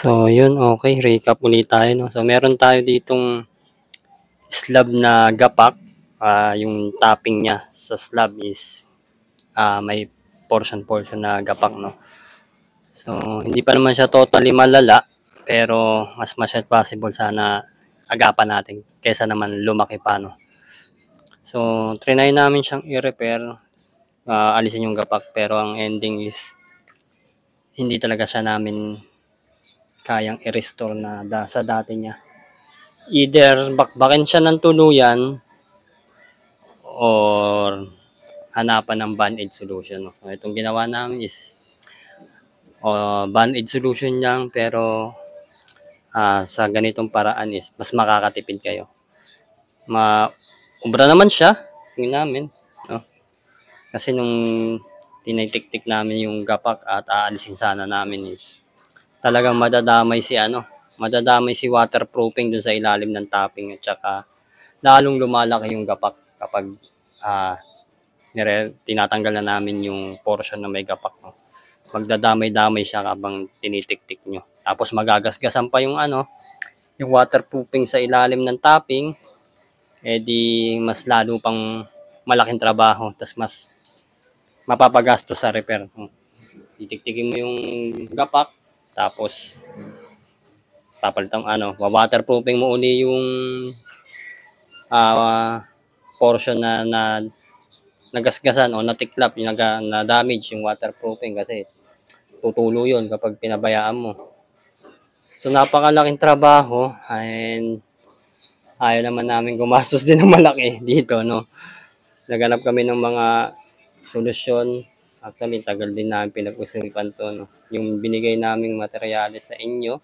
So, yun, okay. Recap ulit tayo, no? So, meron tayo ditong slab na gapak. Yung topping niya sa slab is may portion na gapak, no? So, hindi pa naman siya totally malala, pero as much as possible sana agapan natin kaysa naman lumaki pa, no? So, trinay namin siyang i-repair, alisin yung gapak, pero ang ending is hindi talaga siya namin kayang i-restore na sa dati niya. Either bakbakin siya ng tuluyan or hanapan ng band-aid solution. No? So, itong ginawa namin is band-aid solution lang, pero sa ganitong paraan is mas makakatipid kayo. Ubra naman siya, tingin namin. No? Kasi nung tinitik-tik namin yung gapak at aalisin sana namin is talagang madadamay si waterproofing dun sa ilalim ng topping at saka lalong lumalaki yung gapak kapag tinatanggal na namin yung portion na may gapak. No? Magdadamay-damay siya habang tinitik-tik nyo. Tapos magagasgasan pa yung yung waterproofing sa ilalim ng topping, di mas lalo pang malaking trabaho, tas mas mapapagastos sa repair. Titiktikin mo yung gapak, tapos papalitan waterproofing mo uli yung portion na nagasgasan o natiklap, yung na damage yung waterproofing kasi tutulo yun kapag pinabayaan mo. So napakalaking trabaho and ayaw naman namin gumastos din ng malaki dito, no. Naghanap kami ng mga solusyon. Actually, tagal din namin pinag-usapan to, no. Yung binigay naming materyales sa inyo,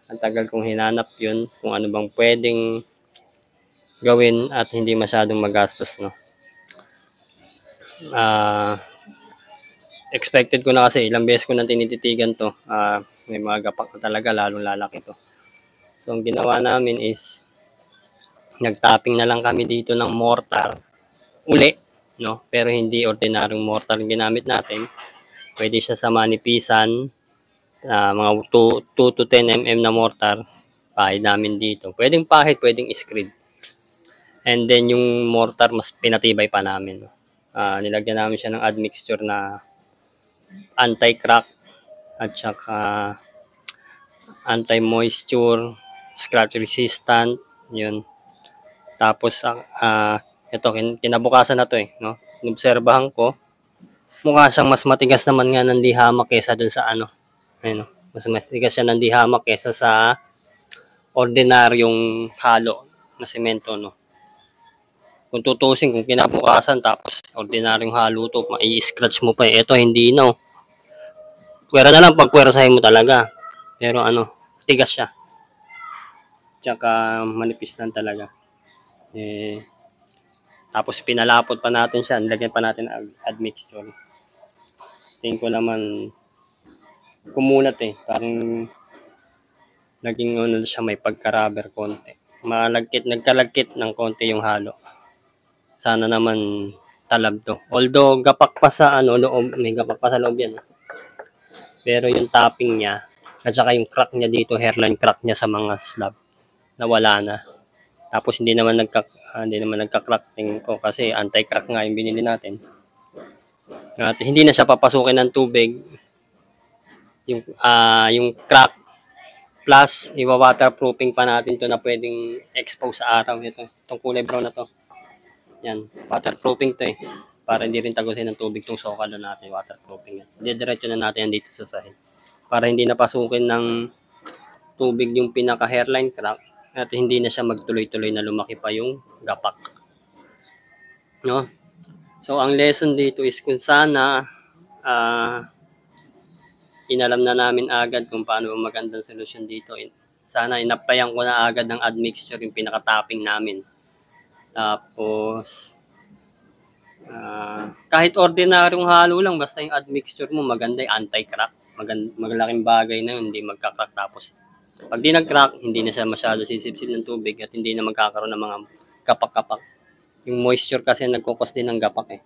ang tagal kong hinanap yun kung ano bang pwedeng gawin at hindi masyadong magastos, no. Expected ko na kasi ilang beses ko na tinititigan to. May mga gapak na talaga, lalong lalaki to. So, ang ginawa namin is nagtapping na lang kami dito ng mortar uli, no? Pero hindi ordinaryong mortar ang ginamit natin. Pwede siya sa manipisan, mga 2 to 10 mm na mortar. Pahid namin dito. Pwedeng pahid, pwedeng screed. And then yung mortar mas pinatibay pa namin, no? Nilagyan namin siya ng admixture na anti-crack at saka anti-moisture, scratch resistant, yun. Tapos ito kinabukasan na to no. Inobserbahan ko, mukha siyang mas matigas naman nga ng dihamak kaysa dun sa ayun, no? Mas matigas siya ng dihamak kaysa sa ordinaryong halo na semento, no. Kung tutusin, kung kinabukasan tapos ordinaryong halo to, mai-scratch mo pa Ito hindi no. Pwera na lang pag pwersahin mo talaga. Pero tigas siya. Tsaka manipis lang talaga. Tapos pinalapot pa natin siya, nilagyan pa natin ng admixture. Tingin ko naman kumulat parang naging siya, may pagka-rubber konti. Nagkalagkit ng konti yung halo. Sana naman talab to. Although gapak pa sa loob, may gapak pa sa loob yan. Pero yung topping niya at saka yung crack niya dito, hairline crack niya sa mga slab, nawala na. Tapos hindi naman nagka-crack, tingin ko kasi anti-crack nga yung binili natin. At hindi na siya papasukin ng tubig. Yung crack plus iwa-waterproofing pa natin to na pwedeng expose sa araw. Itong kulay brown na to. Yan, waterproofing to para hindi rin tagusin ng tubig tong sokalo natin, waterproofing yan. Diretso na natin yan dito sa sahig. Para hindi napasukin ng tubig yung pinaka-hairline crack at hindi na siya magtuloy-tuloy na lumaki pa yung gapak. No? So, ang lesson dito is kung sana inalam na namin agad kung paano magandang solusyon dito. Sana inaplayan ko na agad ng admixture yung pinaka-topping namin. Tapos, kahit ordinaryong halo lang, basta yung admixture mo maganda, yung anti-crack. Maglaking bagay na yun, hindi magka-crack. Tapos, pag di nag-crack, hindi na siya masyado sisipsip ng tubig at hindi na magkakaroon ng mga kapak-kapak. Yung moisture kasi nagkukos din ng gapak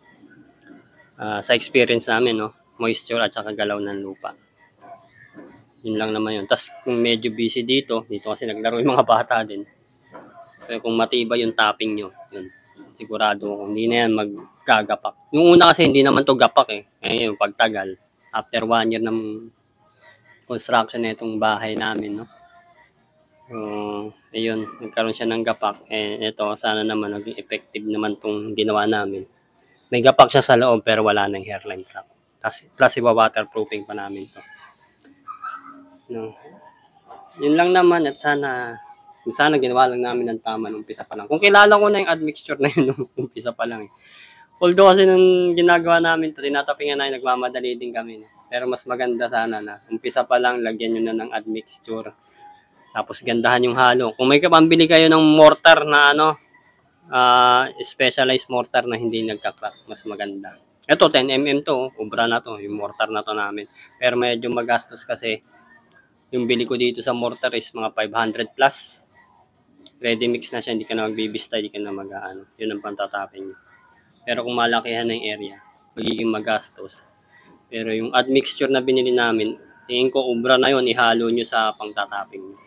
sa experience namin, no? Moisture at saka galaw ng lupa. Yun lang naman yun. Tapos kung medyo busy dito kasi naglaro yung mga bata din. Pero kung matibay yung topping nyo, yun, sigurado ko hindi na yan magkagapak. Yung una kasi hindi naman to gapak eh. Yung pagtagal, after 1 year ng construction na itong bahay namin, no? Ayun, nagkaroon siya ng gapak. Ito, sana naman naging effective naman tong ginawa namin. May gapak siya sa loob pero wala nang hairline crack. Plus iwa-waterproofing pa namin to. No. Yun lang naman at sana ginawa lang namin ng tama nung umpisa pa lang. Kung kilala ko na yung admixture na yun nung umpisa pa lang eh. Although kasi nung ginagawa namin to, tinatapingan na nagmamadali din kami. Pero mas maganda sana na umpisa pa lang, lagyan nyo na ng admixture. Tapos gandahan yung halo. Kung may kapambili kayo ng mortar na specialized mortar na hindi nagka-crack, mas maganda. Ito 10mm to, ubra na to, yung mortar na to namin. Pero medyo magastos kasi yung bili ko dito sa mortar is mga 500 plus. Ready mix na siya, hindi ka na magbibista, hindi ka na yun ang pantatapin nyo. Pero kung malakihan na yung area, magiging magastos. Pero yung admixture na binili namin, tingin ko ubra na yun, ihalo nyo sa pangtataping nyo.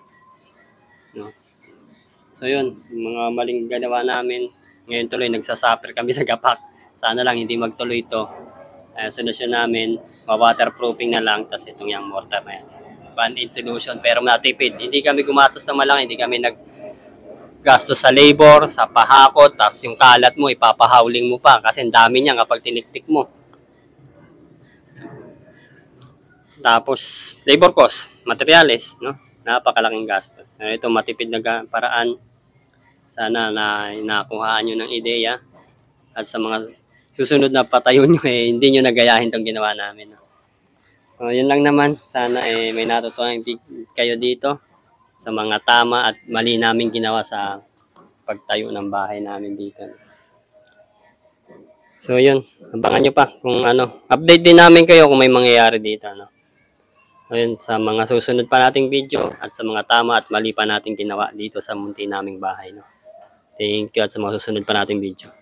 No? So yun, mga maling ganawa namin. Ngayon tuloy, nagsasuffer kami sa gapak. Sana lang hindi magtuloy ito. Solusyon namin, waterproofing na lang, tapos itong yung mortar na yan. Band-aid solution, pero matipid. Hindi kami gumastos na malaki, hindi kami naggastos sa labor, sa pahakot, tapos yung kalat mo, ipapahawling mo pa kasi ang dami niya kapag tiniktik mo. Tapos, labor cost, materials, no? Napakalaking gastos. Ito, matipid na paraan. Sana na nakuhaan nyo ng ideya. At sa mga susunod na patayo nyo, hindi nyo nagayahin itong ginawa namin. Yun lang naman. Sana may natutunan kayo dito sa mga tama at mali namin ginawa sa pagtayo ng bahay namin dito. So yun, abangan nyo pa kung update din namin kayo kung may mangyayari dito. Ayun, sa mga susunod pa nating video at sa mga tama at mali pa nating ginawa dito sa munti naming bahay. Thank you at sa mga susunod pa nating video.